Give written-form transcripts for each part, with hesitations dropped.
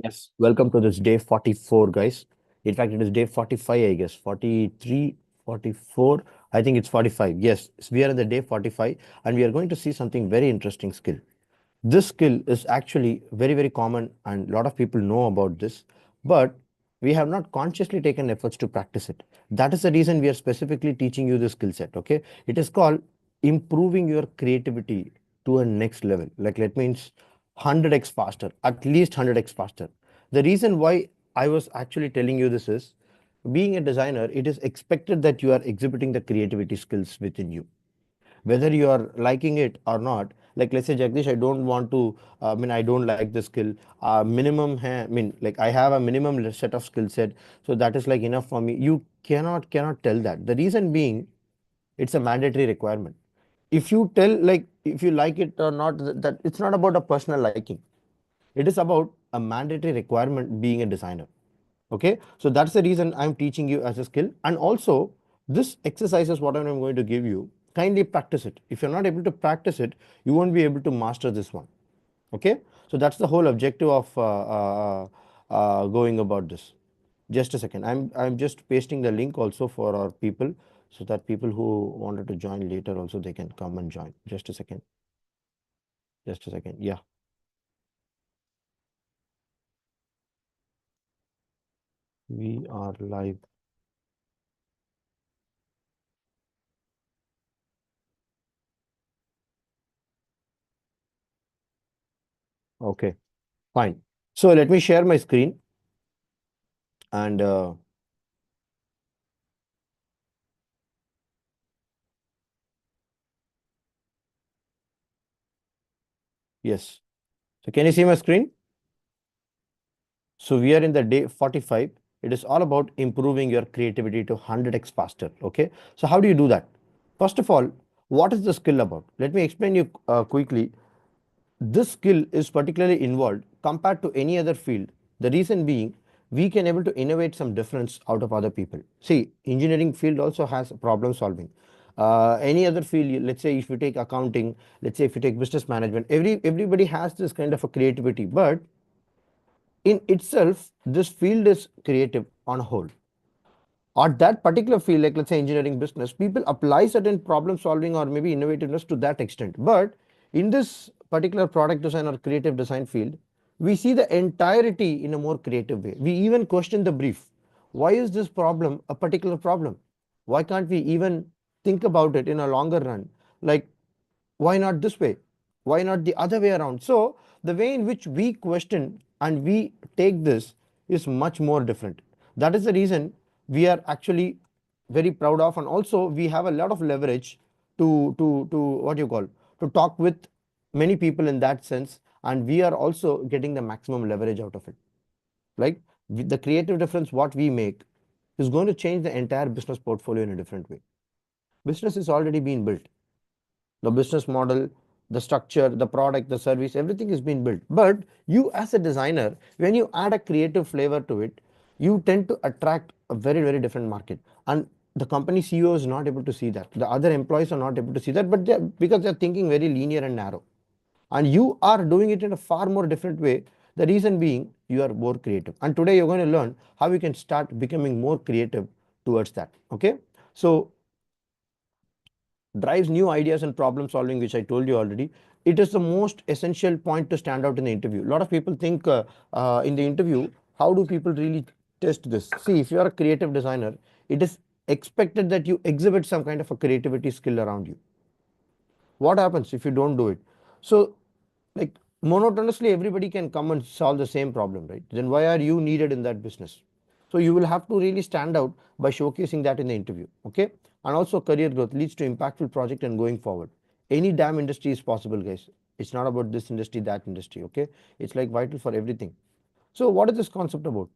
Yes, welcome to this day 44, guys. In fact, it is day 45, I guess. 43, 44. I think it's 45. Yes, we are in the day 45, and we are going to see something very interesting skill. This skill is actually very, very common, and a lot of people know about this, but we have not consciously taken efforts to practice it. That is the reason we are specifically teaching you this skill set. Okay, it is called improving your creativity to a next level. Like that means 100x faster, at least 100x faster. The reason why I was actually telling you this is being a designer, it is expected that you are exhibiting the creativity skills within you whether you are liking it or not. Like let's say Jagdish, I don't want to, I don't like the skill. Like I have a minimum set of skill set, so that is like enough for me. You cannot tell that. The reason being, it's a mandatory requirement. If you tell like if you like it or not, that it's not about a personal liking. It is about a mandatory requirement being a designer. Okay, so that's the reason I'm teaching you as a skill. And also, this exercise is what I'm going to give you. Kindly practice it. If you're not able to practice it, you won't be able to master this one. Okay, so that's the whole objective of going about this. Just a second. I'm just pasting the link also for our people, so that people who wanted to join later also they can come and join. Just a second. Just a second. Yeah, we are live. Okay, fine. So let me share my screen and yes. So can you see my screen? So we are in the day 45. It is all about improving your creativity to 100x faster. Okay. So how do you do that? First of all, what is the skill about? Let me explain you quickly. This skill is particularly involved compared to any other field. The reason being, we can able to innovate some difference out of other people. See, engineering field also has problem solving. Any other field, let's say if you take accounting, let's say if you take business management, everybody has this kind of a creativity, but in itself, this field is creative on a whole. Or that particular field, like let's say engineering business, people apply certain problem solving or maybe innovativeness to that extent. But in this particular product design or creative design field, we see the entirety in a more creative way. We even question the brief. Why is this problem a particular problem? Why can't we even think about it in a longer run? Like, why not this way? Why not the other way around? So the way in which we question and we take this is much more different. That is the reason we are actually very proud of, and also we have a lot of leverage to what you call, to talk with many people in that sense, and we are also getting the maximum leverage out of it. Like the creative difference what we make is going to change the entire business portfolio in a different way. Business is already being built, the business model, the structure, the product, the service, everything is being built. But you as a designer, when you add a creative flavor to it, you tend to attract a very, very different market. And the company CEO is not able to see that. The other employees are not able to see that, but because they're thinking very linear and narrow. And you are doing it in a far more different way. The reason being, you are more creative. And today you're going to learn how you can start becoming more creative towards that. Okay. So drives new ideas and problem solving, which I told you already. It is the most essential point to stand out in the interview. A lot of people think in the interview, how do people really test this? See, if you are a creative designer, it is expected that you exhibit some kind of a creativity skill around you. What happens if you don't do it? So, like monotonously, everybody can come and solve the same problem, right? Then why are you needed in that business? So you will have to really stand out by showcasing that in the interview. Okay. And also career growth leads to impactful project and going forward. Any damn industry is possible, guys. It's not about this industry, that industry. Okay. It's like vital for everything. So what is this concept about?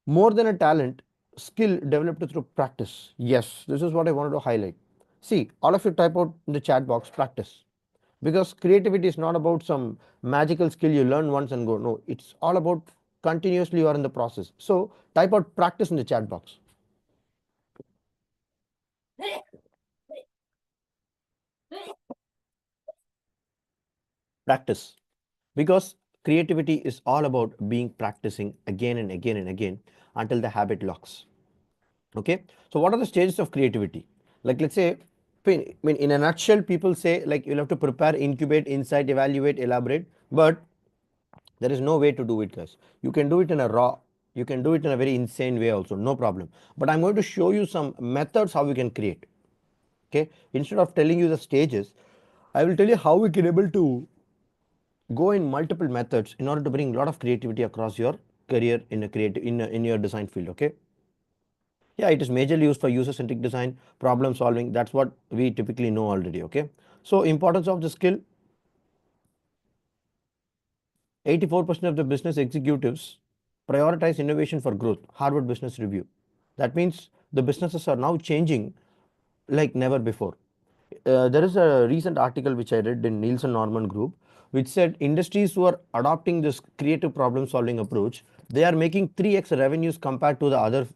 More than a talent, skill developed through practice. Yes, this is what I wanted to highlight. See, all of you type out in the chat box practice, because creativity is not about some magical skill you learn once and go. No, it's all about continuously you are in the process. So type out practice in the chat box. Practice, because Creativity is all about being practicing again and again and again until the habit locks. Okay, so what are the stages of creativity? Like, let's say, in a nutshell, people say like you'll have to prepare, incubate, insight, evaluate, elaborate, but there is no way to do it, guys. You can do it in a raw, you can do it in a very insane way also, no problem. But I'm going to show you some methods how we can create. Okay, instead of telling you the stages, I will tell you how we can able to go in multiple methods in order to bring a lot of creativity across your career in a creative in your design field. Okay, yeah, it is majorly used for user centric design, problem solving. That's what we typically know already. Okay, so importance of the skill: 84% of the business executives prioritize innovation for growth. Harvard Business Review. That means the businesses are now changing like never before. There is a recent article which I read in Nielsen Norman Group, which said industries who are adopting this creative problem solving approach, they are making 3x revenues compared to the other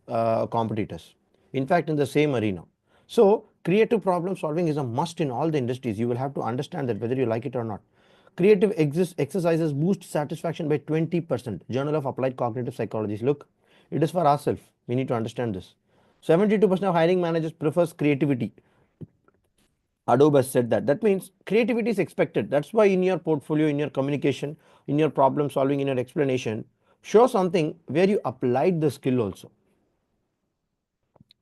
competitors. In fact, in the same arena. So, creative problem solving is a must in all the industries. You will have to understand that whether you like it or not. Creative exercises boost satisfaction by 20%. Journal of Applied Cognitive Psychology. Look, it is for ourselves. We need to understand this. 72% of hiring managers prefers creativity. Adobe has said that. That means creativity is expected. That's why in your portfolio, in your communication, in your problem solving, in your explanation, show something where you applied the skill also.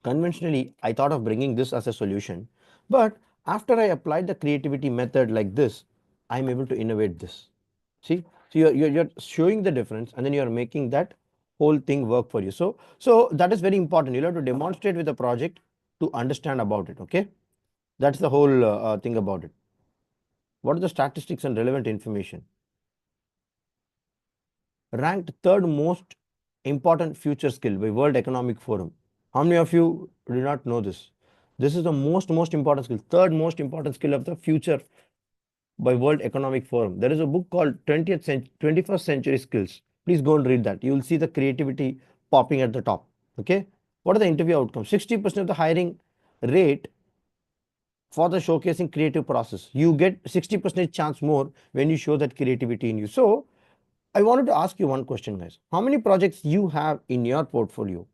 Conventionally, I thought of bringing this as a solution, but after I applied the creativity method like this, I'm able to innovate this. See, so you're showing the difference, and then you're making that whole thing work for you. So that is very important. You'll have to demonstrate with the project to understand about it. Okay, that's the whole thing about it. What are the statistics and relevant information? Ranked third most important future skill by World Economic Forum. How many of you do not know this? This is the most important skill, third most important skill of the future by World Economic Forum. There is a book called 21st Century Skills. Please go and read that. You will see the creativity popping at the top. Okay. What are the interview outcomes? 60% of the hiring rate for the showcasing creative process. You get 60% chance more when you show that creativity in you. So I wanted to ask you one question, guys. How many projects you have in your portfolio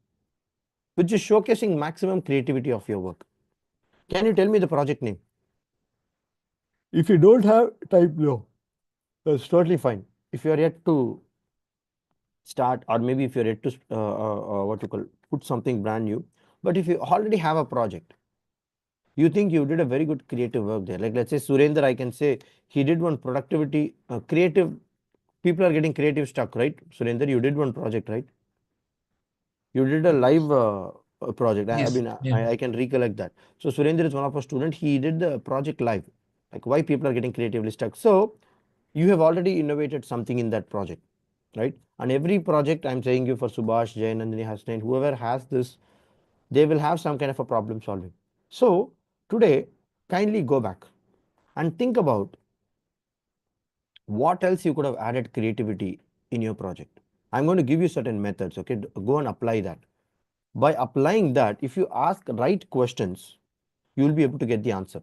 which is showcasing maximum creativity of your work? Can you tell me the project name? If you don't have, type no. That's totally fine. If you are yet to start, or maybe if you're yet to what you call put something brand new, but if you already have a project, you think you did a very good creative work there. Like, let's say Surendra, I can say he did one productivity creative. People are getting creative stuck, right? Surendra, you did one project, right? You did a live project. I Yes, mean, yeah. I can recollect that. So Surendra is one of our students. He did the project live. Like, why people are getting creatively stuck. So you have already innovated something in that project, right? And every project, I'm saying you, for Subhash, Jay, Nandini, Hasnain, whoever has this, they will have some kind of a problem solving. So today, kindly go back and think about what else you could have added creativity in your project. I'm going to give you certain methods. Okay, go and apply that. By applying that, if you ask right questions, you will be able to get the answer.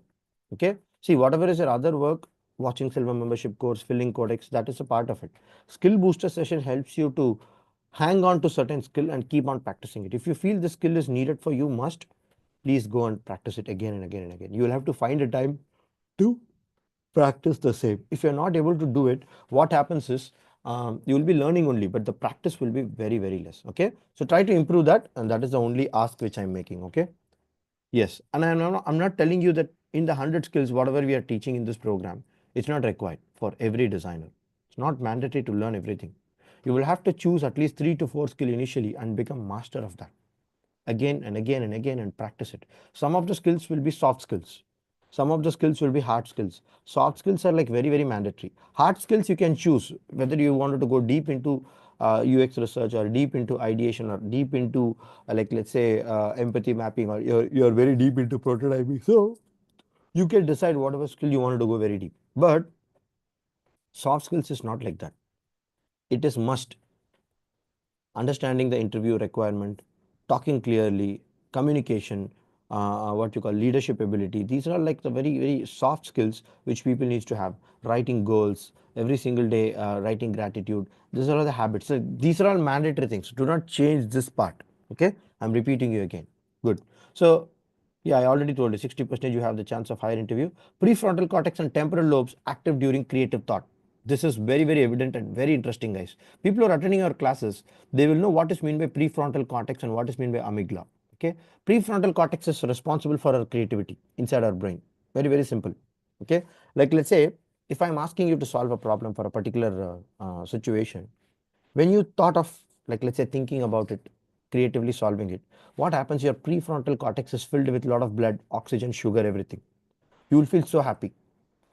Okay, see, whatever is your other work, watching silver membership course, filling codex, that is a part of it. Skill booster session helps you to hang on to certain skill and keep on practicing it. If you feel the skill is needed for you, must please go and practice it again and again and again. You will have to find a time to practice the same. If you're not able to do it, what happens is you will be learning only, but the practice will be very, very less. Okay, so try to improve that, and that is the only ask which I'm making. Okay, yes, and I'm not telling you that in the 100 skills, whatever we are teaching in this program, it's not required for every designer. It's not mandatory to learn everything. You will have to choose at least 3 to 4 skill initially and become master of that again and again and again and practice it. Some of the skills will be soft skills. Some of the skills will be hard skills. Soft skills are like very, very mandatory. Hard skills you can choose whether you wanted to go deep into UX research or deep into ideation or deep into like, let's say, empathy mapping, or you're very deep into prototyping. So you can decide whatever skill you wanted to go very deep. But soft skills is not like that. It is must. Understanding the interview requirement, talking clearly, communication, what you call leadership ability. These are like the very, very soft skills which people needs to have. Writing goals every single day, writing gratitude. These are all the habits. So these are all mandatory things. Do not change this part. Okay, I'm repeating you again. Good. So yeah, I already told you 60% you have the chance of higher interview. Prefrontal cortex and temporal lobes active during creative thought. This is very, very evident and very interesting, guys. People who are attending our classes, they will know what is meant by prefrontal cortex and what is meant by amygdala. Okay, prefrontal cortex is responsible for our creativity inside our brain. Very, very simple. Okay, like let's say if I'm asking you to solve a problem for a particular situation, when you thought of, like let's say, thinking about it, creatively solving it, what happens? Your prefrontal cortex is filled with a lot of blood, oxygen, sugar, everything. You will feel so happy.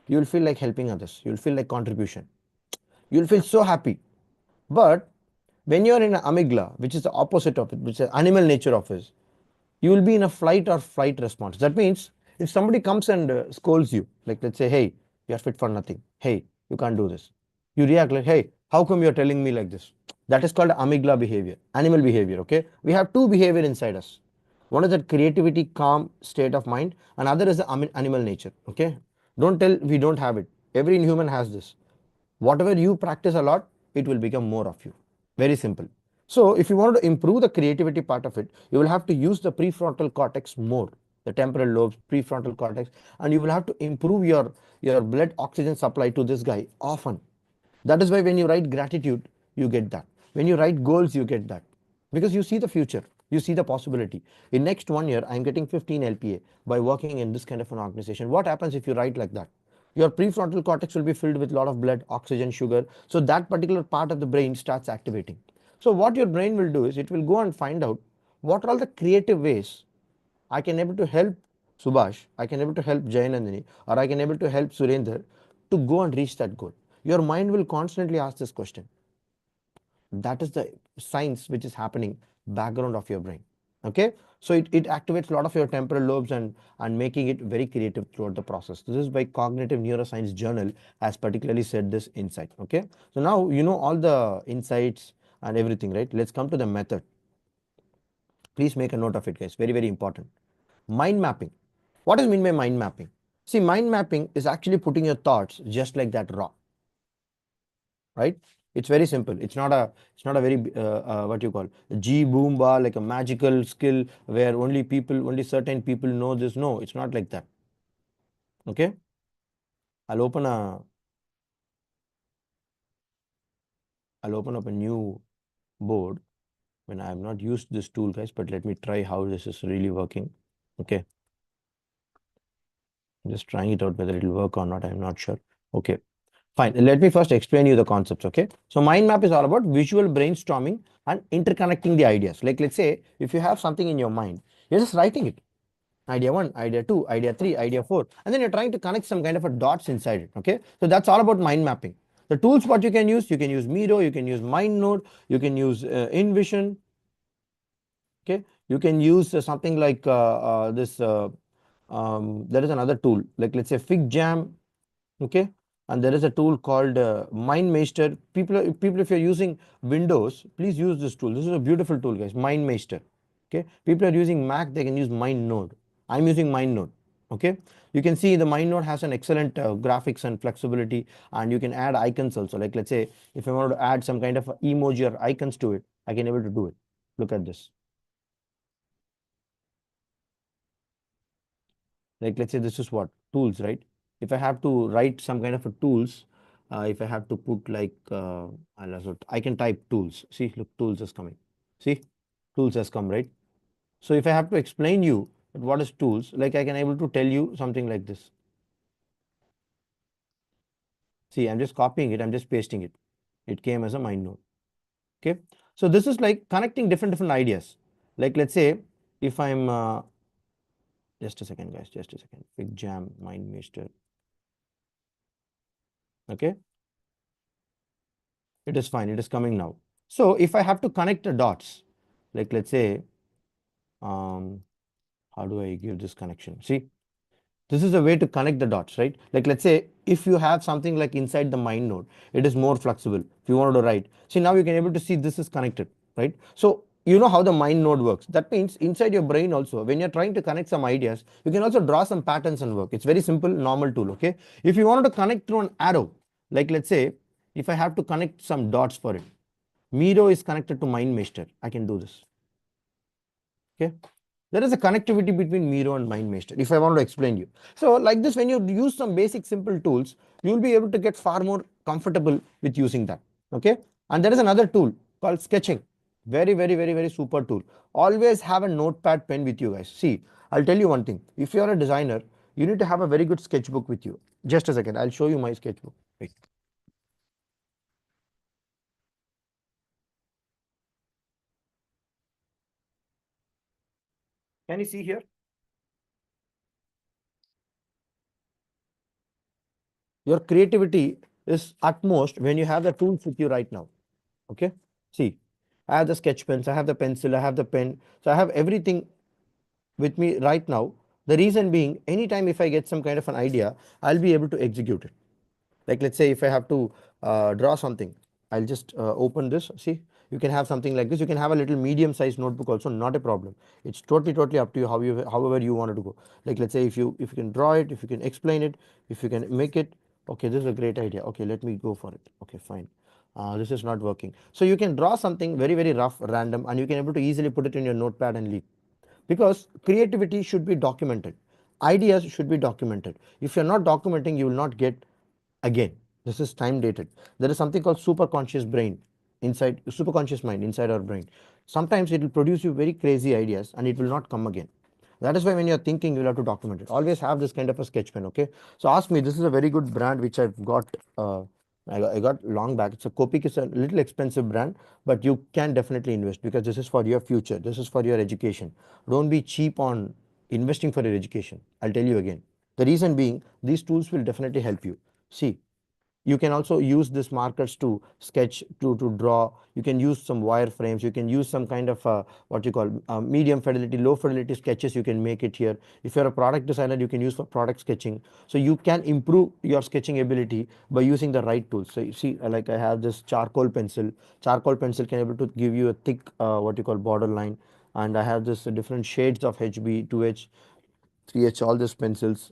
You will feel like helping others. You will feel like contribution. You will feel so happy. But when you are in an amygdala, which is the opposite of it, which is the animal nature of it, you will be in a flight or flight response. That means if somebody comes and scolds you, like let's say, hey, you're fit for nothing. Hey, you can't do this. You react like, hey, how come you're telling me like this? That is called amygdala behavior, animal behavior. Okay. We have two behavior inside us. One is that creativity, calm state of mind, and other is the animal nature. Okay. Don't tell we don't have it. Every human has this. Whatever you practice a lot, it will become more of you. Very simple. So if you want to improve the creativity part of it, you will have to use the prefrontal cortex more, the temporal lobes, prefrontal cortex, and you will have to improve your blood oxygen supply to this guy often. That is why when you write gratitude, you get that. When you write goals, you get that. Because you see the future, you see the possibility. In next 1 year, I'm getting 15 LPA by working in this kind of an organization. What happens if you write like that? Your prefrontal cortex will be filled with a lot of blood, oxygen, sugar. So that particular part of the brain starts activating. So what your brain will do is it will go and find out what are all the creative ways I can able to help Subhash, I can able to help Jayanandini, or I can able to help Surendra to go and reach that goal. Your mind will constantly ask this question. That is the science which is happening background of your brain. Okay, so it activates a lot of your temporal lobes and making it very creative throughout the process. This is by Cognitive Neuroscience Journal has particularly said this insight. Okay, so now you know all the insights and everything, right? Let's come to the method. Please make a note of it, guys. Very, very important. Mind mapping. What does mean by mind mapping? See, mind mapping is actually putting your thoughts just like that raw, right? It's very simple. It's not a very what you call G boom bar, like a magical skill where only certain people know this. No, it's not like that. Okay, I'll open a I'll open up a new board when I have not used this tool, guys. But let me try how this is really working. Okay, I'm just trying it out whether it will work or not. I'm not sure. Okay. Fine. Let me first explain you the concepts. Okay. So mind map is all about visual brainstorming and interconnecting the ideas. Like let's say if you have something in your mind, you're just writing it. Idea one, idea two, idea three, idea four, and then you're trying to connect some kind of a dots inside it. Okay. So that's all about mind mapping. The tools what you can use Miro, you can use MindNote, you can use InVision. Okay. You can use something like this. There is another tool like let's say FigJam. Okay, and there is a tool called MindMeister. People if you're using Windows, please use this tool. This is a beautiful tool, guys. MindMeister. Okay, people are using Mac, they can use MindNode. I'm using MindNode. Okay, you can see the MindNode has an excellent graphics and flexibility, and you can add icons also. Like let's say if I want to add some kind of emoji or icons to it, I can able to do it. Look at this. Like let's say this is what tools, right? If I have to write some kind of a tools, if I have to put like I can type tools. See, look, tools is coming. See, tools has come, right? So if I have to explain you what is tools, like I can able to tell you something like this. See, I'm just copying it, I'm just pasting it. It came as a mind node. Okay, so this is like connecting different ideas. Like let's say if I'm just a second, guys, just a second. Big jam mind master. Okay, it is fine, it is coming now. So if I have to connect the dots, like let's say, how do I give this connection? See, this is a way to connect the dots, right? Like let's say if you have something like inside the mind node, it is more flexible. If you wanted to write, see now you can able to see this is connected, right? So you know how the mind node works. That means inside your brain also, when you're trying to connect some ideas, you can also draw some patterns and work. It's very simple, normal tool, okay? If you wanted to connect through an arrow, like let's say, if I have to connect some dots for it, Miro is connected to MindMeister. I can do this, okay? There is a connectivity between Miro and MindMeister, if I want to explain you. So like this, when you use some basic simple tools, you will be able to get far more comfortable with using that, okay? And there is another tool called sketching. Very, very, very, very super tool. Always have a notepad pen with you guys. See, I'll tell you one thing. If you are a designer, you need to have a very good sketchbook with you. Just a second, I'll show you my sketchbook. Wait. Can you see here? Your creativity is utmost when you have the tools with you right now. Okay, see, I have the sketch pens, I have the pencil, I have the pen, so I have everything with me right now. The reason being, anytime if I get some kind of an idea, I'll be able to execute it. Like let's say if I have to draw something, I'll just open this. See, you can have something like this. You can have a little medium sized notebook also, not a problem. It's totally up to you, how you, however you wanted to go. Like let's say if you can draw it, if you can explain it, if you can make it. Okay, this is a great idea. Okay, let me go for it. Okay, fine. This is not working. So you can draw something very rough, random, and you can able to easily put it in your notepad and leave. Because creativity should be documented. Ideas should be documented. If you're not documenting, you will not get. Again, this is time dated. There is something called superconscious brain inside, superconscious mind inside our brain. Sometimes it will produce you very crazy ideas and it will not come again. That is why when you're thinking, you'll have to document it. Always have this kind of a sketch pen, okay? So ask me, this is a very good brand which I've got. I got long back. It's a Copic. It's a little expensive brand, but you can definitely invest because this is for your future. This is for your education. Don't be cheap on investing for your education. I'll tell you again. The reason being, these tools will definitely help you. See, you can also use these markers to sketch, to draw. You can use some wireframes. You can use some kind of what you call medium fidelity, low fidelity sketches. You can make it here. If you're a product designer, you can use for product sketching. So you can improve your sketching ability by using the right tools. So you see, like I have this charcoal pencil. Charcoal pencil can able to give you a thick what you call border line. And I have this different shades of HB, 2H, 3H, all these pencils.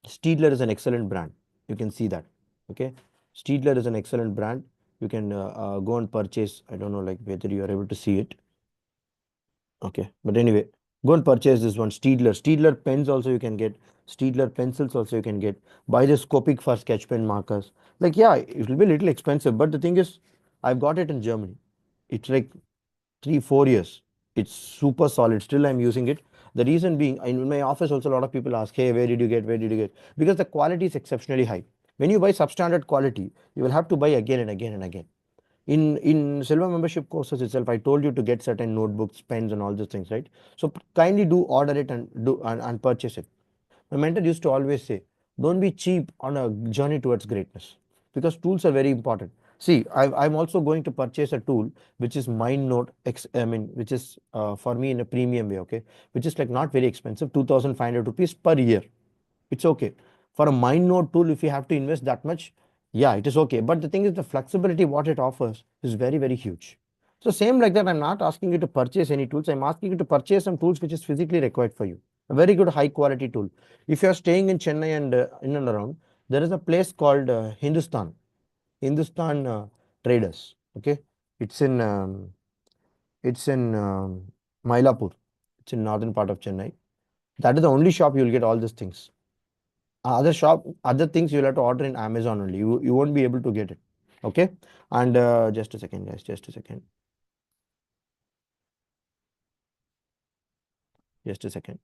Steedler is an excellent brand. You can see that. Okay. Steedler is an excellent brand. You can go and purchase. I don't know like whether you are able to see it. Okay. But anyway, go and purchase this one. Steedler. Steedler pens also you can get. Steedler pencils also you can get. Buy the Copic for sketch pen markers. Like, yeah, it will be a little expensive. But the thing is, I've got it in Germany. It's like 3 4 years. It's super solid. Still, I'm using it. The reason being, in my office also, a lot of people ask, "Hey, where did you get? Where did you get?" Because the quality is exceptionally high. When you buy substandard quality, you will have to buy again and again and again. In silver membership courses itself, I told you to get certain notebooks, pens, and all those things, right? So kindly do order it and and purchase it. My mentor used to always say, don't be cheap on a journey towards greatness because tools are very important. See, I'm also going to purchase a tool which is MindNote X, I mean, which is for me in a premium way, okay? Which is like not very expensive, 2,500 rupees per year. It's okay. For a MindNote tool, if you have to invest that much, yeah, it is okay. But the thing is, the flexibility what it offers is very huge. So same like that, I'm not asking you to purchase any tools. I'm asking you to purchase some tools which is physically required for you. A very good high quality tool. If you are staying in Chennai and in and around, there is a place called Hindustan Traders. Okay, it's in Mylapore. It's in northern part of Chennai. That is the only shop you will get all these things. Other things you'll have to order in Amazon only. You won't be able to get it. Okay, and just a second, guys. Just a second. Just a second.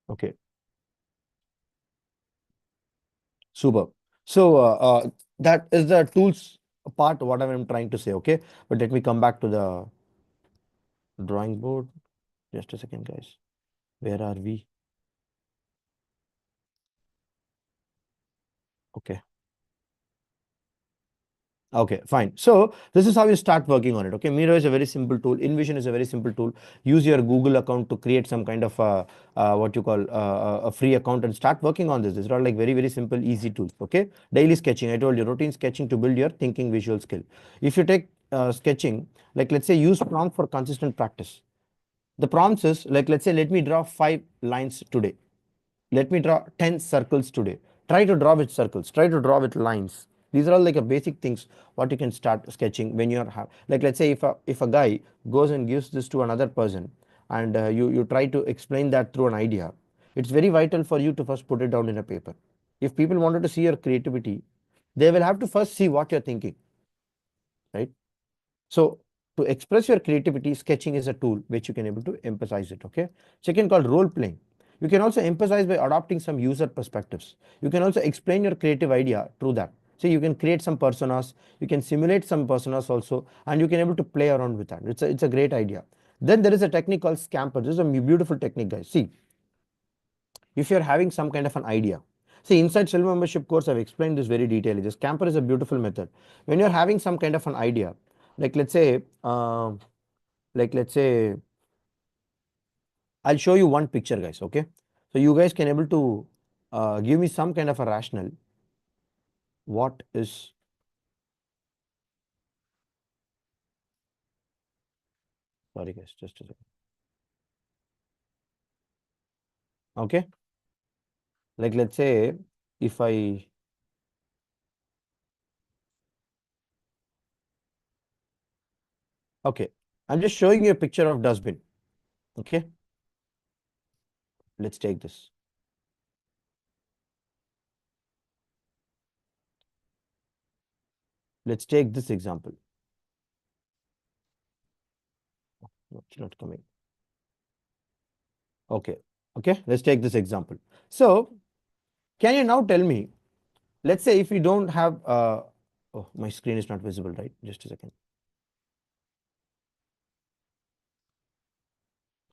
Okay, super. So that is the tools part. What I'm trying to say. Okay, but let me come back to the drawing board. Just a second, guys. Where are we? Okay. Okay, fine. So this is how you start working on it. Okay, Miro is a very simple tool. InVision is a very simple tool. Use your Google account to create some kind of what you call a free account and start working on this. These are all like very simple, easy tools. Okay, daily sketching. I told you routine sketching to build your thinking visual skill. If you take sketching, like let's say use prompt for consistent practice. The prompts is like let's say let me draw 5 lines today. Let me draw 10 circles today. Try to draw with circles. Try to draw with lines. These are all like a basic things what you can start sketching when you're like let's say if a guy goes and gives this to another person and you try to explain that through an idea. It's very vital for you to first put it down in a paper. If people wanted to see your creativity, they will have to first see what you're thinking, right? So to express your creativity, sketching is a tool which you can able to emphasize it. Okay. Second called role playing. You can also emphasize by adopting some user perspectives. You can also explain your creative idea through that. So you can create some personas, you can simulate some personas also, and you can able to play around with that. It's a great idea. Then there is a technique called SCAMPER. This is a beautiful technique, guys. See, if you're having some kind of an idea, see inside silver membership course I've explained this very detailedly. This Scamper is a beautiful method. When you're having some kind of an idea, like let's say I'll show you one picture, guys. Okay, so you guys can able to give me some kind of a rationale. What is, sorry guys, just a second. Okay, like let's say if I, okay, I'm just showing you a picture of dustbin. Okay, let's take this. Let's take this example. No, it's not coming. Okay, okay, let's take this example. So can you now tell me, let's say if you don't have oh, my screen is not visible, right? Just a second.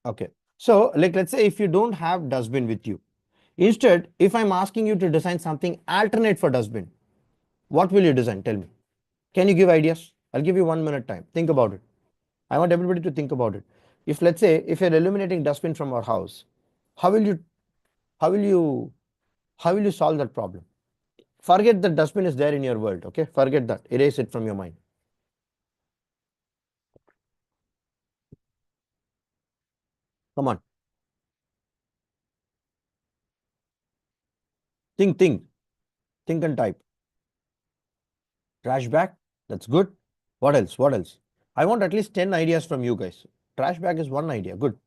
Okay, so like let's say if you don't have dustbin with you, instead if I'm asking you to design something alternate for dustbin, what will you design? Tell me. Can you give ideas? I'll give you 1 minute time. Think about it. I want everybody to think about it. If let's say if you're eliminating dustbin from our house, how will you how will you how will you solve that problem? Forget that dustbin is there in your world. Okay, forget that. Erase it from your mind. Come on, think and type. Trash bag. That's good. What else? What else? I want at least 10 ideas from you guys. Trash bag is one idea. Good.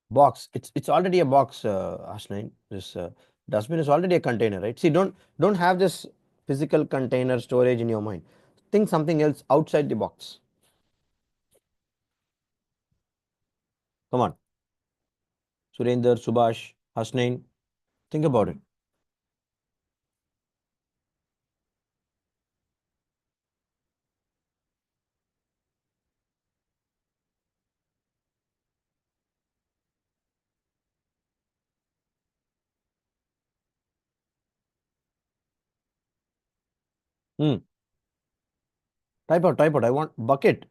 Box. It's already a box, Ashlain. This dustbin is already a container, right? See, don't have this physical container storage in your mind. Think something else outside the box. Come on. Surinder, Subhash, Hasnain. Think about it. Hmm. Type out, type out. I want bucket.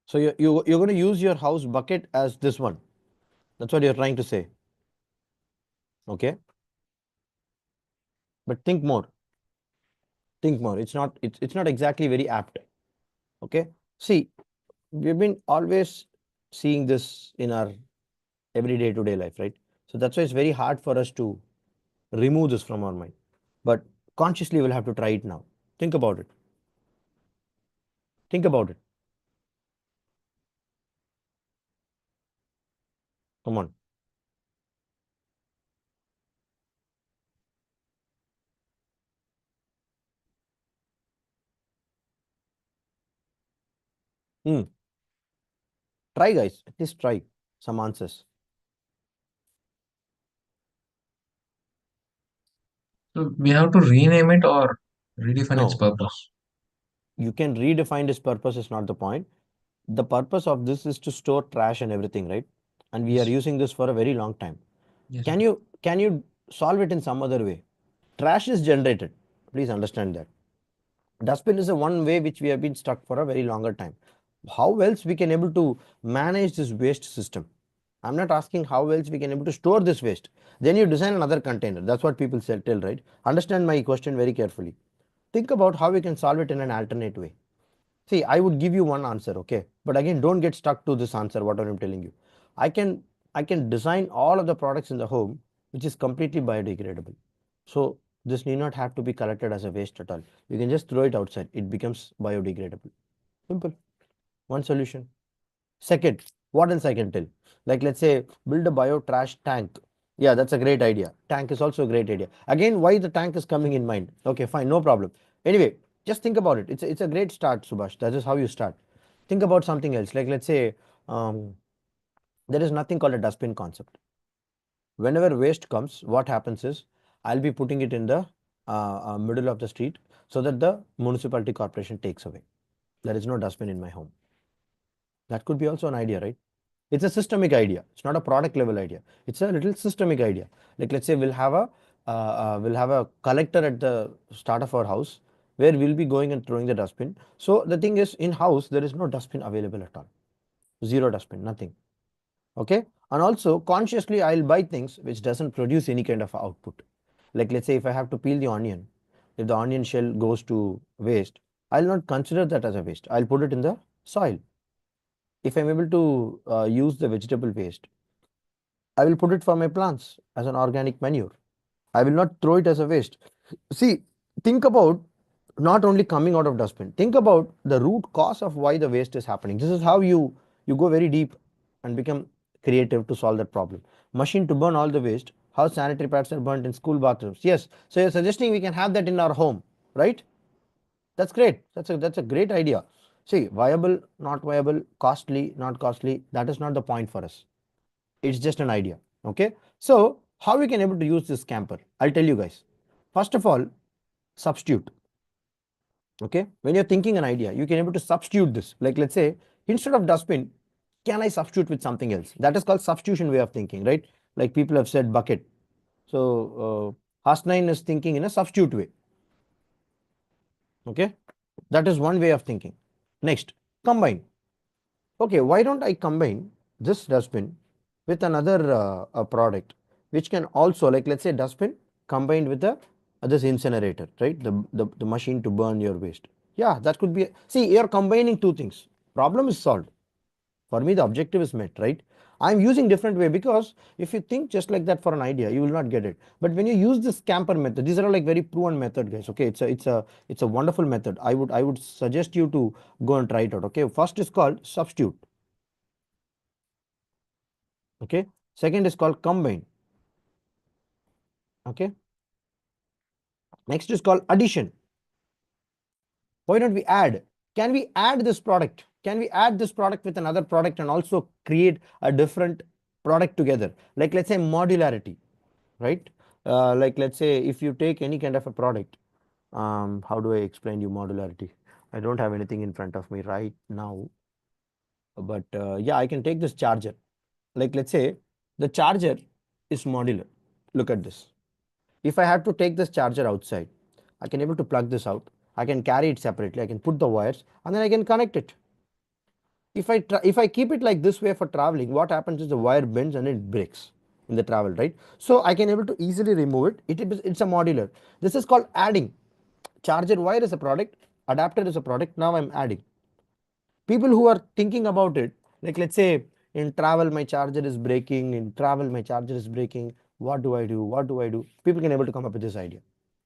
So you're going to use your house bucket as this one. That's what you're trying to say. Okay. But think more. Think more. It's not exactly very apt. Okay. See, we've been always seeing this in our everyday to day life, right? So that's why it's very hard for us to remove this from our mind. But consciously we'll have to try it now. Think about it. Think about it. Come on. Hmm. Try, guys. At least try some answers. So we have to rename it or redefine its No, purpose. you can redefine its purpose is not the point. The purpose of this is to store trash and everything, right? And we are Yes. using this for a very long time. Yes. Can you solve it in some other way? trash is generated. Please understand that. Dustbin is the one way which we have been stuck for a very longer time. How else we can able to manage this waste system? I'm not asking how else we can able to store this waste. Then you design another container. That's what people say, tell, right? Understand my question very carefully. Think about how we can solve it in an alternate way. See, I would give you one answer, okay? But again, don't get stuck to this answer, what I'm telling you. I can I can design all of the products in the home which is completely biodegradable. So this need not have to be collected as a waste at all. You can just throw it outside. It becomes biodegradable. Simple. One solution. Second, what else I can tell? Like let's say build a bio trash tank. Yeah, that's a great idea. Tank is also a great idea. Again, why the tank is coming in mind? Okay, fine, no problem. Anyway, just think about it. It's a great start, Subhash. That is how you start. Think about something else. Like let's say um, there is nothing called a dustbin concept. Whenever waste comes, what happens is I'll be putting it in the middle of the street so that the municipality corporation takes away. There is no dustbin in my home. That could be also an idea, right? It's a systemic idea. It's not a product level idea. It's a little systemic idea. Like let's say we'll have a collector at the start of our house where we'll be going and throwing the dustbin. So the thing is, in house there is no dustbin available at all. Zero dustbin, nothing. Okay. And also consciously I'll buy things which doesn't produce any kind of output. Like let's say if I have to peel the onion, if the onion shell goes to waste, I'll not consider that as a waste. I'll put it in the soil. If I'm able to use the vegetable waste, I will put it for my plants as an organic manure. I will not throw it as a waste. See, think about not only coming out of dustbin, think about the root cause of why the waste is happening. This is how you go very deep and become creative to solve that problem. Machine to burn all the waste, how sanitary pads are burnt in school bathrooms. Yes, so you're suggesting we can have that in our home, right? That's great. That's a great idea. See, viable, not viable, costly, not costly. That is not the point for us. It's just an idea. Okay. So how we can able to use this scamper? I'll tell you guys. First of all, substitute. Okay. When you're thinking an idea, you can able to substitute this. Like let's say instead of dustbin, can I substitute with something else? That is called substitution way of thinking, right? Like people have said bucket. So Hasnain is thinking in a substitute way. Okay. That is one way of thinking. Next, combine. Okay, why don't I combine this dustbin with another product which can also, like let's say dustbin combined with the this incinerator, right? The machine to burn your waste. Yeah, that could be. See, you're combining two things. Problem is solved. For me, the objective is met, right? I'm using different way because if you think just like that for an idea, you will not get it. But when you use this camper method, these are like very proven method, guys. Okay, it's a wonderful method. I would suggest you to go and try it out. Okay, first is called substitute. Okay, second is called combine. Okay, next is called addition. Why don't we add? Can we add this product? Can we add this product with another product and also create a different product together? Like let's say modularity, right? Like let's say if you take any kind of a product, how do I explain you modularity? I don't have anything in front of me right now, but yeah, I can take this charger. Like let's say the charger is modular. Look at this. If I have to take this charger outside, I can able to plug this out. I can carry it separately. I can put the wires and then I can connect it. If I keep it like this way for traveling, what happens is the wire bends and it breaks in the travel, right? So I can able to easily remove it. It's a modular. This is called adding. Charger wire is a product, adapter is a product. Now I'm adding. People who are thinking about it, like let's say in travel my charger is breaking, in travel my charger is breaking. What do I do? What do I do? People can able to come up with this idea.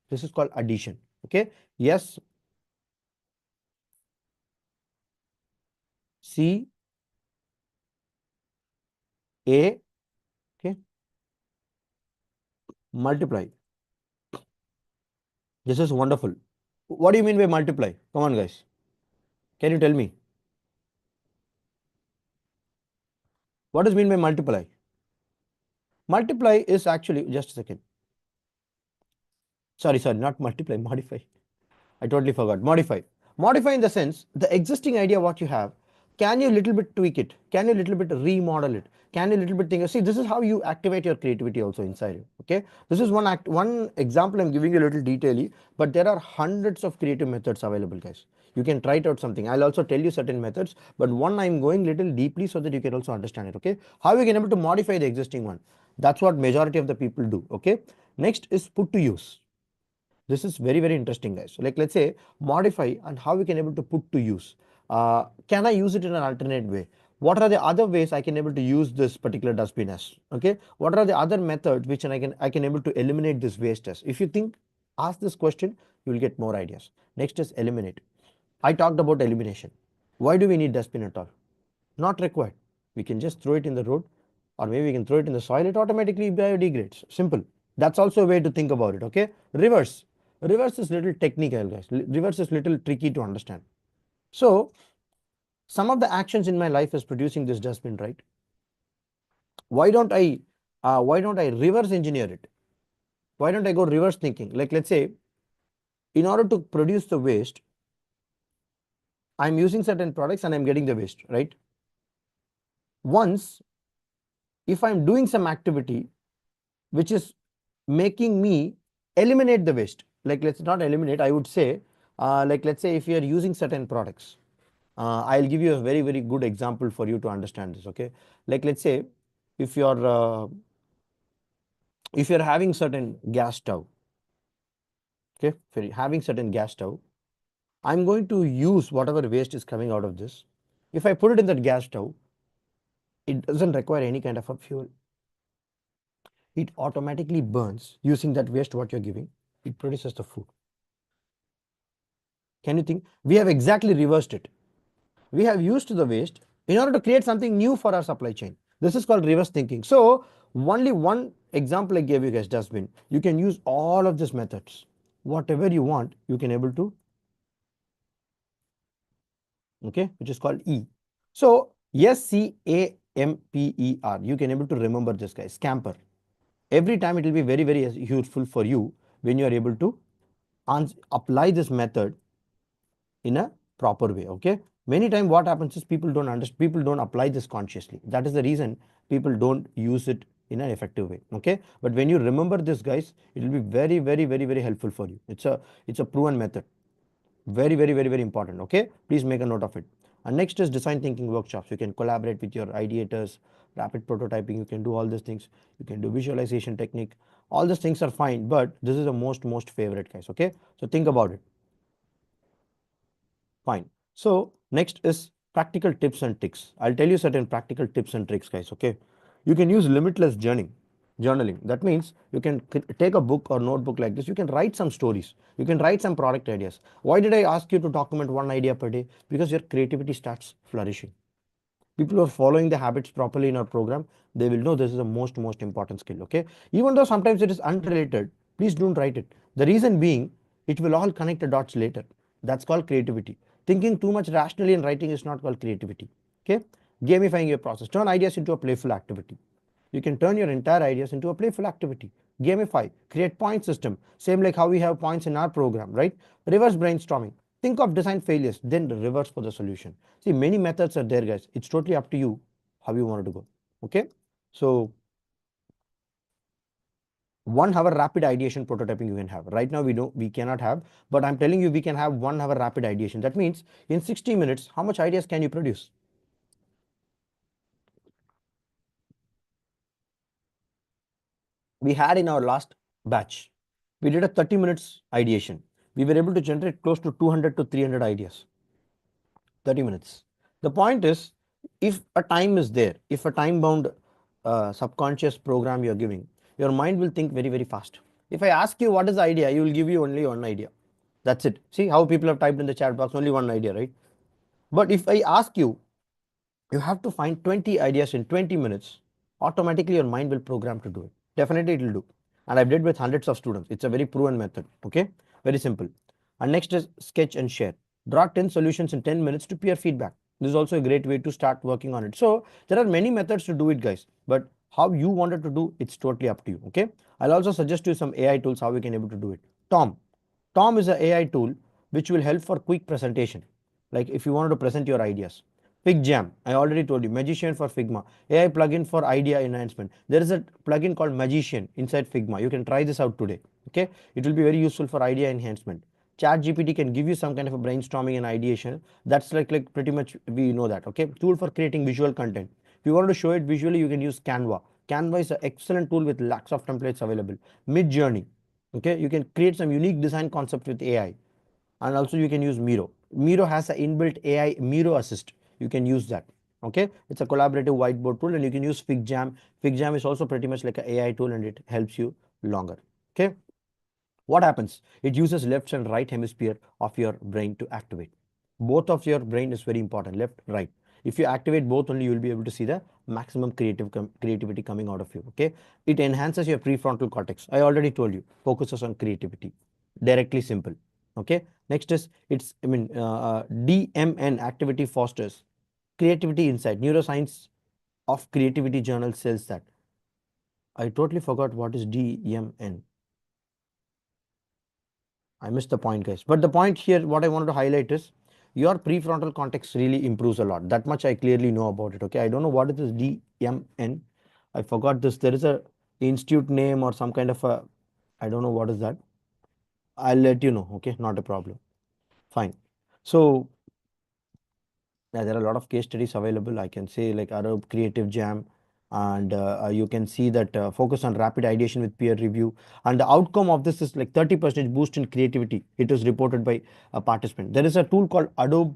This is called addition. Okay. Yes. C A. Okay. Multiply. This is wonderful. What do you mean by multiply? Come on, guys. Can you tell me? What does mean by multiply? Multiply is actually, just a second. Sorry, not multiply, modify. I totally forgot. Modify. Modify in the sense, the existing idea what you have, Can you little bit tweak it? Can you little bit remodel it? Can you little bit think? See, this is how you activate your creativity also inside you. Okay, this is one example I'm giving you a little detail, but there are hundreds of creative methods available, guys. You can try it out something. I'll also tell you certain methods, but one I'm going little deeply so that you can also understand it. Okay, how you can able to modify the existing one. That's what majority of the people do. Okay, next is put to use. This is very, very interesting, guys. So like, let's say modify and how we can able to put to use. Can I use it in an alternate way? What are the other ways I can able to use this particular dustbin as? Okay, what are the other methods which I can able to eliminate this waste as? If you think, ask this question, you will get more ideas. Next is eliminate. I talked about elimination. Why do we need dustbin at all? Not required. We can just throw it in the road, or maybe we can throw it in the soil. It automatically biodegrades. Simple. That's also a way to think about it. Okay. Reverse. Reverse is little technical, guys. Reverse is little tricky to understand. So some of the actions in my life is producing this dustbin, right? Why don't I reverse engineer it? Why don't I go reverse thinking? Like, let's say, in order to produce the waste, I'm using certain products and I'm getting the waste, right? Once, if I'm doing some activity which is making me eliminate the waste, like, let's not eliminate, I would say, like, let's say if you are using certain products, I'll give you a very, very good example for you to understand this. Okay, like, let's say if you're having certain gas stove, okay, if you're having certain gas stove, I'm going to use whatever waste is coming out of this. If I put it in that gas stove, it doesn't require any kind of a fuel. It automatically burns using that waste what you're giving. It produces the food. Can you think? We have exactly reversed it. We have used the waste in order to create something new for our supply chain. This is called reverse thinking. So only one example I gave you guys, dustbin. You can use all of these methods. Whatever you want, you can able to, okay, which is called E. So SCAMPER, you can able to remember this, guys, scamper. Every time it will be very, very useful for you when you are able to apply this method in a proper way. Okay, many times what happens is people don't understand, people don't apply this consciously. That is the reason people don't use it in an effective way. Okay, but when you remember this, guys, it will be very, very, very, very helpful for you. It's a proven method. Very, very, very, very important. Okay, please make a note of it. And next is design thinking workshops. You can collaborate with your ideators, rapid prototyping, you can do all these things, you can do visualization technique. All these things are fine, but this is the most favorite, guys. Okay, so think about it. Fine. So next is practical tips and tricks. I'll tell you certain practical tips and tricks, guys. Okay, you can use limitless journaling. That means you can take a book or notebook like this. You can write some stories. You can write some product ideas. Why did I ask you to document one idea per day? Because your creativity starts flourishing. People who are following the habits properly in our program, they will know this is the most important skill. Okay, even though sometimes it is unrelated, please don't write it. The reason being, it will all connect the dots later. That's called creativity. Thinking too much rationally and writing is not called creativity. Okay, gamifying your process, turn ideas into a playful activity. You can turn your entire ideas into a playful activity. Gamify, create point system, same like how we have points in our program, right? Reverse brainstorming. Think of design failures, then reverse for the solution. See, many methods are there, guys. It's totally up to you how you want to go. Okay, so 1 hour rapid ideation prototyping you can have. Right now we cannot have, but I'm telling you we can have 1 hour rapid ideation. That means in 60 minutes, how much ideas can you produce? We had in our last batch, we did a 30 minutes ideation. We were able to generate close to 200 to 300 ideas. 30 minutes. The point is, if a time is there, if a time bound subconscious program you're giving, your mind will think very, very fast. If I ask you what is the idea, you will give you only one idea. That's it. See how people have typed in the chat box, only one idea, right? But if I ask you, you have to find 20 ideas in 20 minutes, automatically your mind will program to do it. Definitely it will do. And I've did with hundreds of students. It's a very proven method. Okay, very simple. And next is sketch and share. Draw 10 solutions in 10 minutes to peer feedback. This is also a great way to start working on it. So there are many methods to do it, guys, but how you wanted to do, it's totally up to you. Okay, I'll also suggest you some AI tools how we can able to do it. Tom is an AI tool which will help for quick presentation. Like if you wanted to present your ideas, FigJam, I already told you. Magician for Figma. AI plugin for idea enhancement. There is a plugin called Magician inside Figma. You can try this out today. Okay, it will be very useful for idea enhancement. Chat GPT can give you some kind of a brainstorming and ideation. That's like pretty much we know that. Okay, tool for creating visual content. If you want to show it visually, you can use Canva. Canva is an excellent tool with lakhs of templates available. Mid Journey. Okay, you can create some unique design concept with AI, and also you can use Miro. Miro has an inbuilt AI Miro assist. You can use that. Okay, it's a collaborative whiteboard tool, and you can use FigJam. FigJam is also pretty much like an AI tool, and it helps you longer. Okay, what happens? It uses left and right hemisphere of your brain to activate. Both of your brain is very important, left, right. If you activate both only, you will be able to see the maximum creativity coming out of you. Okay, it enhances your prefrontal cortex. I already told you, focuses on creativity, directly simple. Okay, next is it's DMN activity fosters creativity insight. Neuroscience of creativity journal says that. I totally forgot what is DMN. I missed the point, guys. But the point here, what I wanted to highlight is your prefrontal cortex really improves a lot. That much I clearly know about it. Okay, I don't know what is this DMN. I forgot this. There is a institute name or some kind of a, I don't know what is that. I'll let you know. Okay, not a problem. Fine. So yeah, there are a lot of case studies available. I can say like Adobe Creative Jam, and you can see that focus on rapid ideation with peer review. And the outcome of this is like 30% boost in creativity. It was reported by a participant. There is a tool called Adobe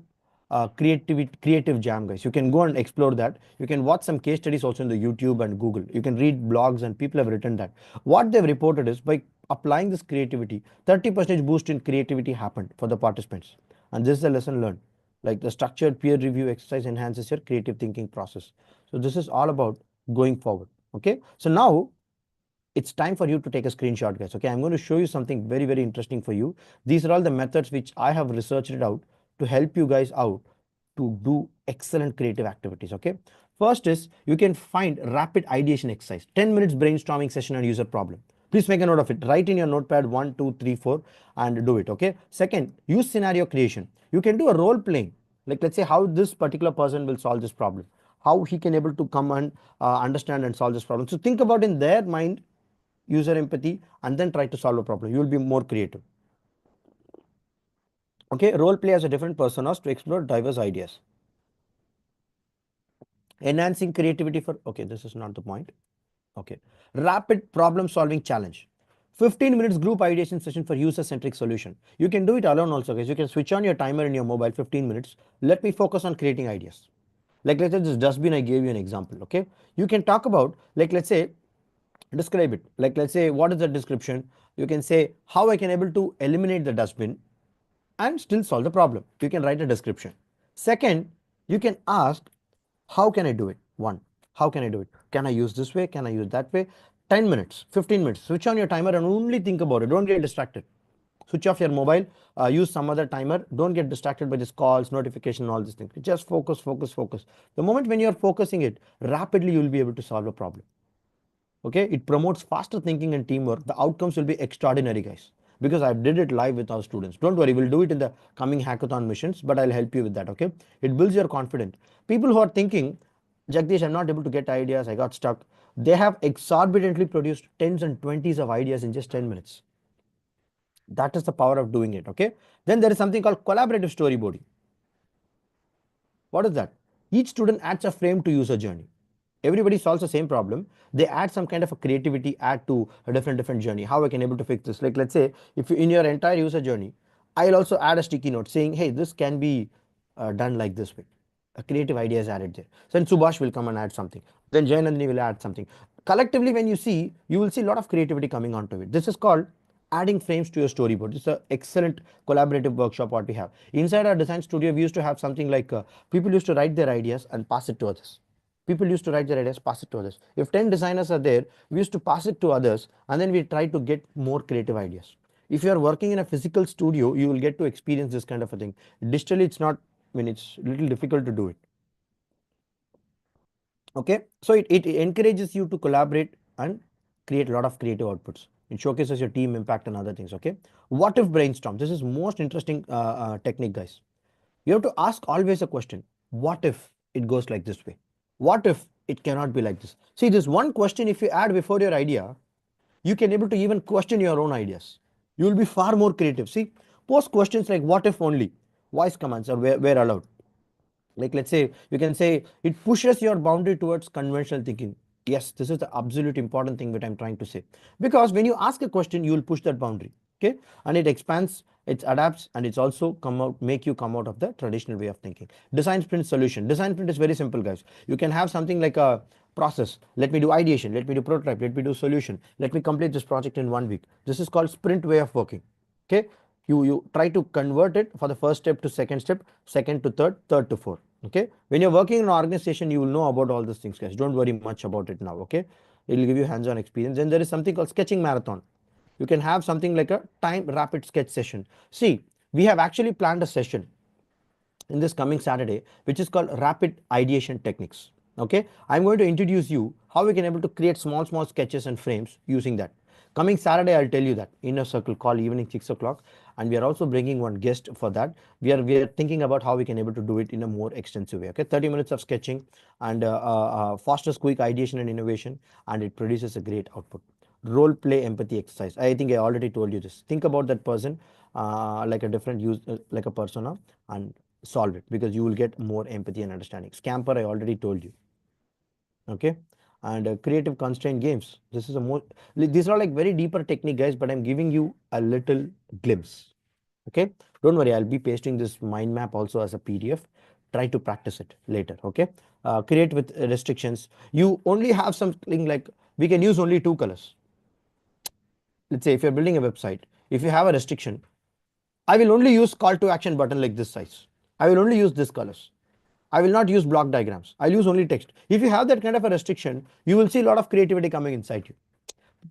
Creative Jam, guys. You can go and explore that. You can watch some case studies also in the YouTube and Google. You can read blogs, and people have written that. What they've reported is by applying this creativity, 30% boost in creativity happened for the participants. And this is a lesson learned, like the structured peer review exercise enhances your creative thinking process. So this is all about going forward. Okay, so now it's time for you to take a screenshot, guys. Okay, I'm going to show you something very, very interesting for you. These are all the methods which I have researched it out to help you guys out to do excellent creative activities. Okay, first is you can find rapid ideation exercise, 10 minutes brainstorming session and user problem. Please make a note of it. Write in your notepad 1, 2, 3, 4 and do it. Okay, second, use scenario creation. You can do a role playing, like let's say how this particular person will solve this problem, how he can able to come and understand and solve this problem. So think about in their mind, user empathy, and then try to solve a problem. You will be more creative. Okay, role play as a different personas to explore diverse ideas. Enhancing creativity for, okay, this is not the point. Okay, rapid problem solving challenge, 15 minutes group ideation session for user centric solution. You can do it alone also, guys. You can switch on your timer in your mobile, 15 minutes. Let me focus on creating ideas. Like let's say this dustbin, I gave you an example. Okay, you can talk about, like let's say, describe it. Like let's say, what is the description? You can say how I can able to eliminate the dustbin and still solve the problem. You can write a description. Second, you can ask, how can I do it? One, how can I do it? Can I use this way? Can I use that way? 10 minutes, 15 minutes. Switch on your timer and only think about it. Don't get distracted. Switch off your mobile, use some other timer. Don't get distracted by these calls, notification, all these things. Just focus, focus, focus. The moment when you're focusing it, rapidly you will be able to solve a problem. Okay, it promotes faster thinking and teamwork. The outcomes will be extraordinary, guys, because I did it live with our students. Don't worry, we'll do it in the coming hackathon missions, but I'll help you with that. Okay, it builds your confidence. People who are thinking, Jagdish, I'm not able to get ideas, I got stuck, they have exorbitantly produced tens and twenties of ideas in just 10 minutes. That is the power of doing it. Okay, then there is something called collaborative storyboarding. What is that? Each student adds a frame to user journey. Everybody solves the same problem. They add some kind of a creativity, add to a different journey. How I can able to fix this? Like let's say, if you, in your entire user journey, I'll also add a sticky note saying, hey, this can be done like this way. A creative idea is added there. Then Subhash will come and add something. Then Jayanandini will add something. Collectively, when you see, you will see a lot of creativity coming onto it. This is called adding frames to your storyboard. It's an excellent collaborative workshop what we have. Inside our design studio, we used to have something like people used to write their ideas and pass it to others. People used to write their ideas, pass it to others. If 10 designers are there, we used to pass it to others, and then we try to get more creative ideas. If you are working in a physical studio, you will get to experience this kind of a thing. Digitally, it's not, I mean, it's a little difficult to do it. Okay, so it encourages you to collaborate and create a lot of creative outputs. It showcases your team impact and other things. Okay, what if brainstorm? This is most interesting technique, guys. You have to ask always a question, what if? it goes like this way. What if it cannot be like this? See, this one question, if you add before your idea, you can able to even question your own ideas. You will be far more creative. See, post questions like what if only, voice commands are where allowed. Like let's say you can say it pushes your boundary towards conventional thinking. Yes, this is the absolute important thing that I'm trying to say, because when you ask a question you will push that boundary. Okay, and it expands, it adapts, and it's also come out, make you come out of the traditional way of thinking. Design sprint solution. Design sprint is very simple, guys. You can have something like a process. Let me do ideation, let me do prototype, let me do solution, let me complete this project in 1 week. This is called sprint way of working. Okay, you try to convert it for the first step to second step, second to third, third to fourth. Okay, when you're working in an organization you will know about all these things, guys. Don't worry much about it now. Okay, it will give you hands-on experience. Then there is something called sketching marathon. You can have something like a time rapid sketch session. See, we have actually planned a session in this coming Saturday, which is called rapid ideation techniques. Okay, I'm going to introduce you how we can able to create small sketches and frames using that. Coming Saturday, I'll tell you that inner circle call evening 6 o'clock, and we are also bringing one guest for that. We are thinking about how we can able to do it in a more extensive way. Okay, 30 minutes of sketching and fastest quick ideation and innovation, and it produces a great output. Role play empathy exercise. I think I already told you this. Think about that person like a different use, like a persona, and solve it, because you will get more empathy and understanding. Scamper, I already told you. Okay, and creative constraint games. This is a more, these are like very deeper technique, guys, but I'm giving you a little glimpse. Okay, don't worry, I'll be pasting this mind map also as a PDF. Try to practice it later. Okay, create with restrictions. You only have something like, we can use only two colors. Let's say if you're building a website, if you have a restriction, I will only use call to action button like this size. I will only use this colors. I will not use block diagrams. I'll use only text. If you have that kind of a restriction, you will see a lot of creativity coming inside you.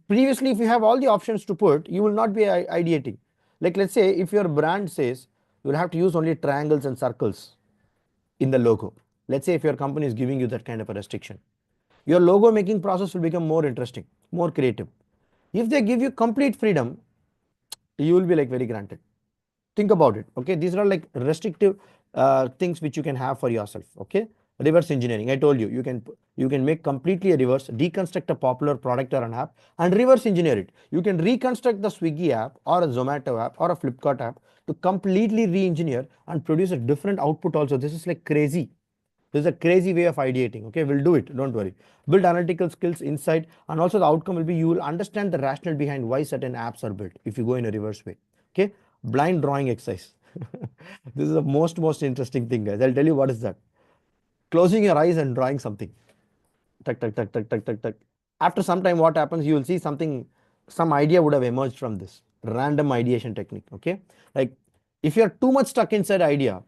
Previously, if you have all the options to put, you will not be ideating. Like let's say if your brand says you will have to use only triangles and circles in the logo. Let's say if your company is giving you that kind of a restriction, your logo making process will become more interesting, more creative. If they give you complete freedom, you will be like very granted. Think about it. Okay, these are like restrictive things which you can have for yourself. Okay, reverse engineering, I told you, you can make completely a reverse, deconstruct a popular product or an app and reverse engineer it. You can reconstruct the Swiggy app or a Zomato app or a Flipkart app to completely re-engineer and produce a different output also. This is like crazy. This is a crazy way of ideating. Okay, we'll do it, don't worry. Build analytical skills, insight, and also the outcome will be you will understand the rationale behind why certain apps are built if you go in a reverse way. Okay, blind drawing exercise. This is the most interesting thing, guys. I'll tell you what is that. Closing your eyes and drawing something. Tuck, tuck, tuck, tuck, tuck, tuck, tuck. After some time, what happens? You will see something, some idea would have emerged from this random ideation technique. Okay, like if you're too much stuck inside idea,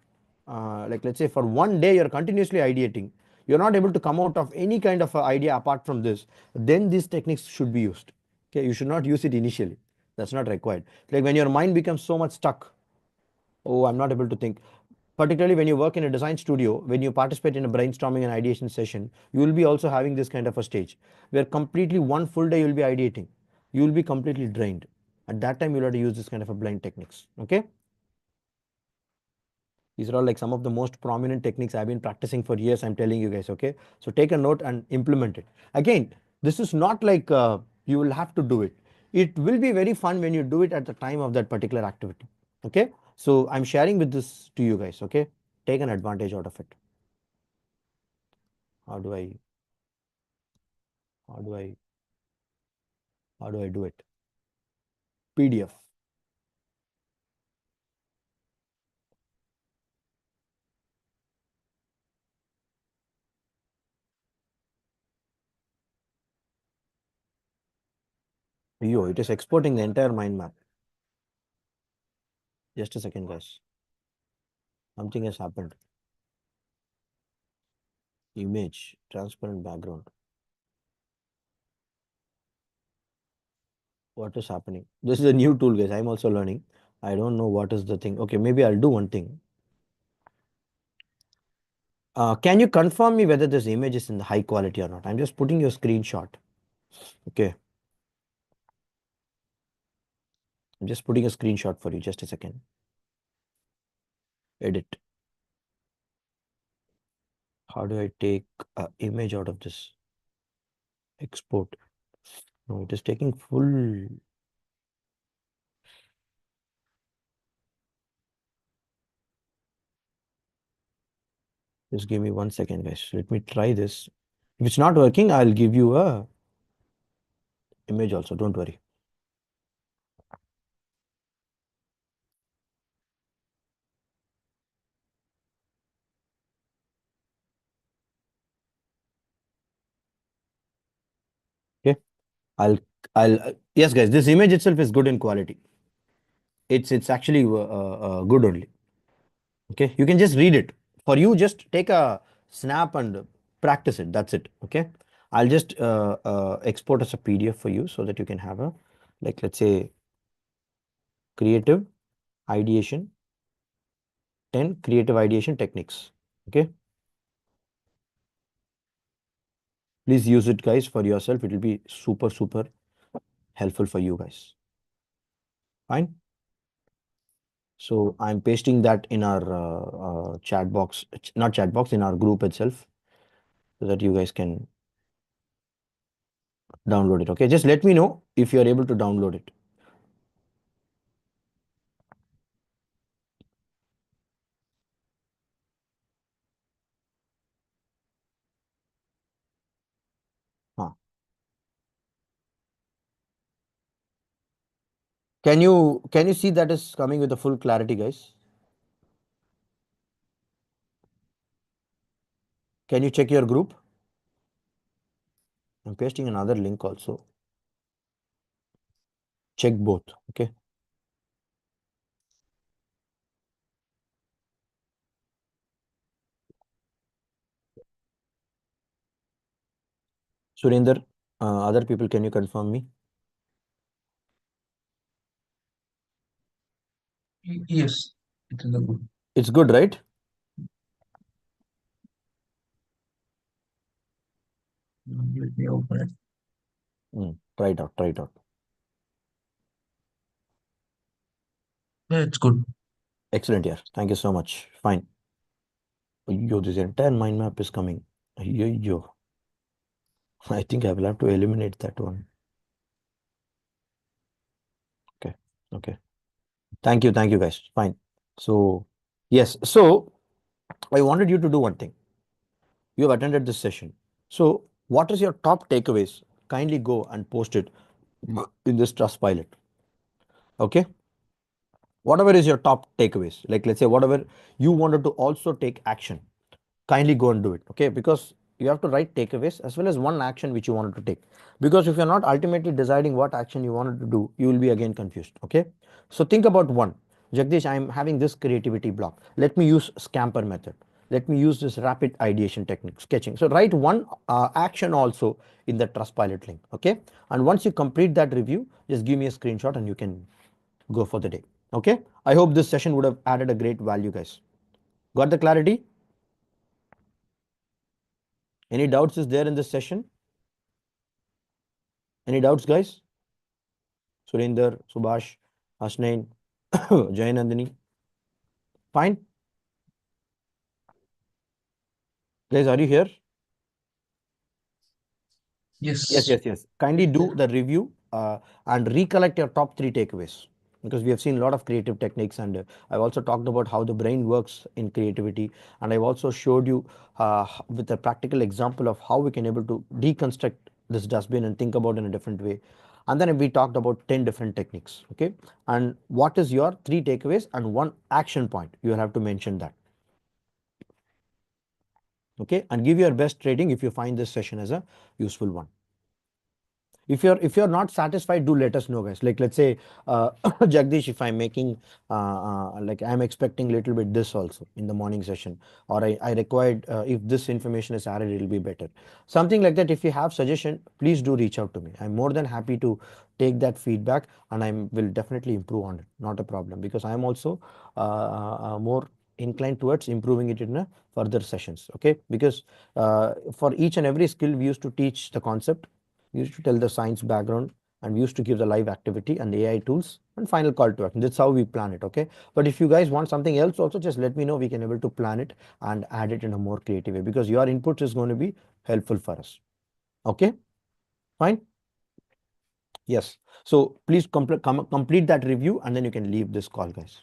like let's say for 1 day you're continuously ideating, you're not able to come out of any kind of idea apart from this, then these techniques should be used. Okay, you should not use it initially. That's not required. Like when your mind becomes so much stuck, oh, I'm not able to think. Particularly when you work in a design studio, when you participate in a brainstorming and ideation session, you will be also having this kind of a stage where completely one full day you'll be ideating. You will be completely drained. At that time, you'll have to use this kind of a blind techniques. Okay. These are all like some of the most prominent techniques I've been practicing for years. I'm telling you guys. Okay. So take a note and implement it. Again, this is not like you will have to do it. It will be very fun when you do it at the time of that particular activity. Okay. So I'm sharing with this to you guys. Okay. Take an advantage out of it. How do I, how do I, how do I do it? PDF. Yo, it is exporting the entire mind map. Just a second, guys. Something has happened. Image, transparent background. What is happening? This is a new tool, guys. I'm also learning. I don't know what is the thing. Okay, maybe I'll do one thing. Can you confirm me whether this image is in the high quality or not? I'm just putting your screenshot. Okay. I'm just putting a screenshot for you. Just a second. Edit. How do I take a image out of this? Export. No, it is taking full. Just give me 1 second, guys. Let me try this. If it's not working, I'll give you a image also. Don't worry. Okay. I'll yes, guys. This image itself is good in quality. It's actually good only. Okay. You can just read it. For you, just take a snap and practice it. That's it. Okay. I'll just export as a PDF for you so that you can have a, like, let's say, creative ideation 10 creative ideation techniques. Okay. Please use it, guys, for yourself. It will be super, super helpful for you guys. Fine. So I'm pasting that in our chat box, not chat box, in our group itself, so that you guys can download it. Okay. Just let me know if you're able to download it. Huh. Can you see that is coming with the full clarity, guys? Can you check your group? I'm pasting another link also. Check both. Okay. Surinder, other people, can you confirm me? Yes, it is a good. It's good, right? Let me open it. Try it out. Try it out. Yeah, it's good. Excellent, yeah. Thank you so much. Fine. Yo, this entire mind map is coming. Yo. I think I will have to eliminate that one. Okay. Okay. Thank you. Thank you, guys. Fine. So, yes. So, I wanted you to do one thing. You have attended this session. So, what is your top takeaways? Kindly go and post it in this trust pilot. Okay. Whatever is your top takeaways, like let's say whatever you wanted to also take action, kindly go and do it. Okay, because you have to write takeaways as well as one action which you wanted to take, because if you're not ultimately deciding what action you wanted to do, you will be again confused. Okay, so think about one. Jagdish, I'm having this creativity block, let me use scamper method, let me use this rapid ideation technique, sketching. So write one action also in the trust pilot link. Okay, and once you complete that review, just give me a screenshot and you can go for the day. Okay, I hope this session would have added a great value, guys. Got the clarity? Any doubts is there in this session? Any doubts, guys? Surinder, Subhash, Hasnain, Jayanandini. Fine. Guys, are you here? Yes, Yes. yes, yes. Kindly do the review and recollect your top three takeaways, because we have seen a lot of creative techniques, and I've also talked about how the brain works in creativity, and I've also showed you with a practical example of how we can able to deconstruct this dustbin and think about it in a different way. And then we talked about 10 different techniques. Okay, and what is your three takeaways and one action point? You will have to mention that. Okay, and give your best rating if you find this session as a useful one. If you're not satisfied, do let us know, guys. Like let's say Jagdish, if I'm making like I'm expecting a little bit this also in the morning session, or I required if this information is added, it'll be better, something like that. If you have suggestion, please do reach out to me. I'm more than happy to take that feedback, and I will definitely improve on it. Not a problem, because I am also more inclined towards improving it in further sessions. Okay, because for each and every skill we used to teach the concept, we used to tell the science background, and we used to give the live activity and the AI tools and final call to action. That's how we plan it, okay? But if you guys want something else also, just let me know. We can able to plan it and add it in a more creative way, because your input is going to be helpful for us. Okay, fine. Yes. So please complete that review and then you can leave this call, guys.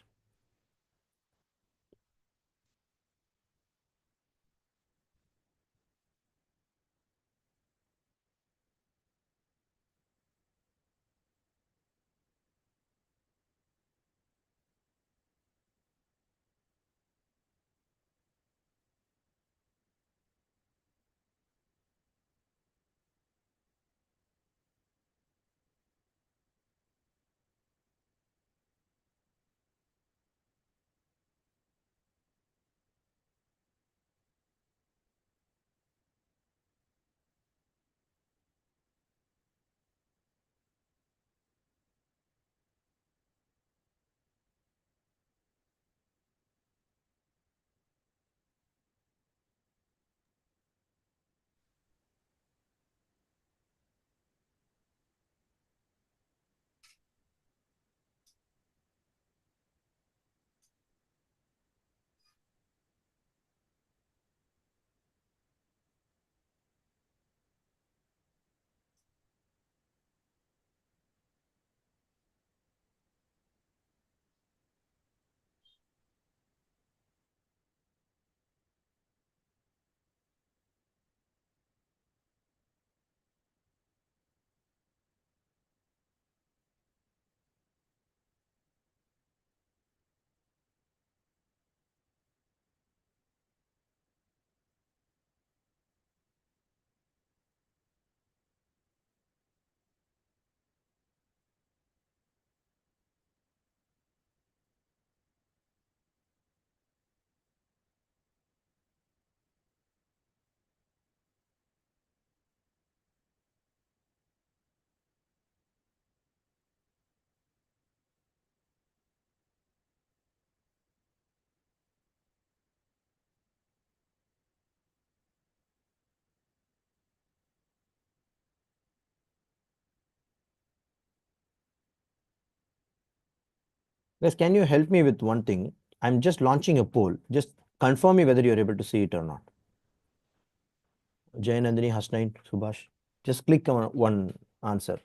Guys, can you help me with one thing? I'm just launching a poll. Just confirm me whether you're able to see it or not. Jay, Nandini, Hasnain, Subhash. Just click on one answer.